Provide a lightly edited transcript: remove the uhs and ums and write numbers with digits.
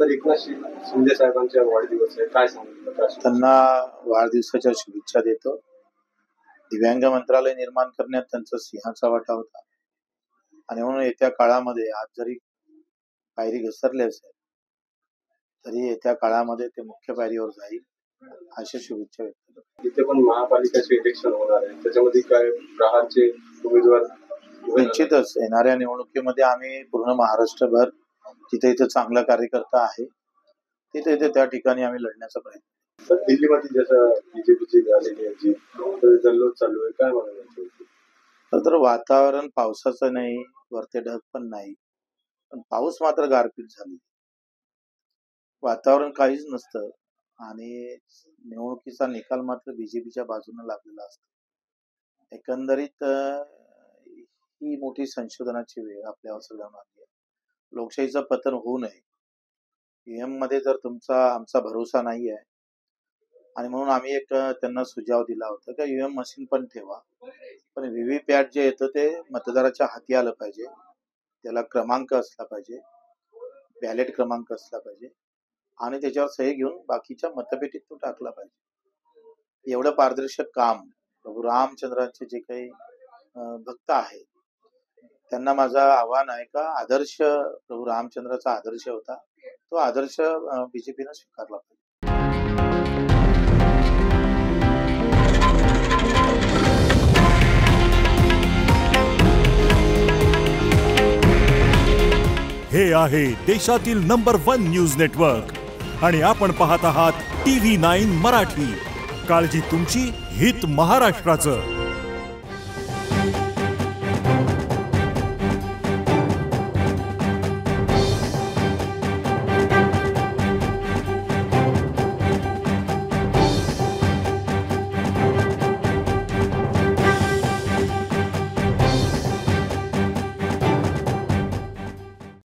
तर एकनाथ शिंदे साहेबांच्या वाढदिवस आहे, काय सांगितलं? त्यांना वाढदिवसाच्या शुभेच्छा देतो. दिव्यांग मंत्रालय निर्माण करण्यात त्यांचा सिंहाचा वाटा होता आणि म्हणून येत्या काळामध्ये आज जरी पायरी घसरली असेल तरी येत्या काळामध्ये ते मुख्य पायरीवर जाईल अशा शुभेच्छा व्यक्त करतो. इथे पण महापालिकेचे इलेक्शन होणार आहे, त्याच्यामध्ये काय प्रहारचे उमेदवार? निश्चितच येणाऱ्या निवडणुकीमध्ये आम्ही पूर्ण महाराष्ट्रभर जिथे इथे चांगला कार्यकर्ता आहे तिथे त्या ठिकाणी आम्ही लढण्याचा प्रयत्न. तर दिल्लीमध्ये जसं बीजेपीची झालेली आहे जल्लोष चालू आहे, काय म्हणायचं? तर वातावरण पावसाचं नाही, वरते ढग पण नाही, पण पाऊस मात्र गारपीट झाली. वातावरण काहीच नसतं आणि निवडणुकीचा निकाल मात्र बीजेपीच्या बाजूने लागलेला असतो. एकंदरीत ही मोठी संशोधनाची वेळ आपल्यावर सगळ्यांना आली आहे. लोकशाहीचं पतन होऊ नये, ईव्हीएम मध्ये जर आमचा भरोसा नाही आहे आणि म्हणून आम्ही एक त्यांना सुझाव दिला होता की ईव्हीएम मशीन पण ठेवा, पण व्हीव्हीपॅट जे येतं ते मतदाराच्या हाती आलं पाहिजे, त्याला क्रमांक असला पाहिजे, बॅलेट क्रमांक असला पाहिजे आणि त्याच्यावर सही घेऊन बाकीच्या मतपेटीत तो टाकला पाहिजे. एवढं पारदर्शक काम प्रभू रामचंद्रांचे जे काही भक्त आहेत त्यांना माझं आव्हान आहे का आदर्श प्रभू रामचंद्राचा आदर्श होता, तो आदर्श बीजेपीनं स्वीकारला पाहिजे. हे आहे देशातील नंबर 1 न्यूज नेटवर्क आणि आपण पाहत आहात TV9 मराठी. काळजी तुमची, हित महाराष्ट्राचं.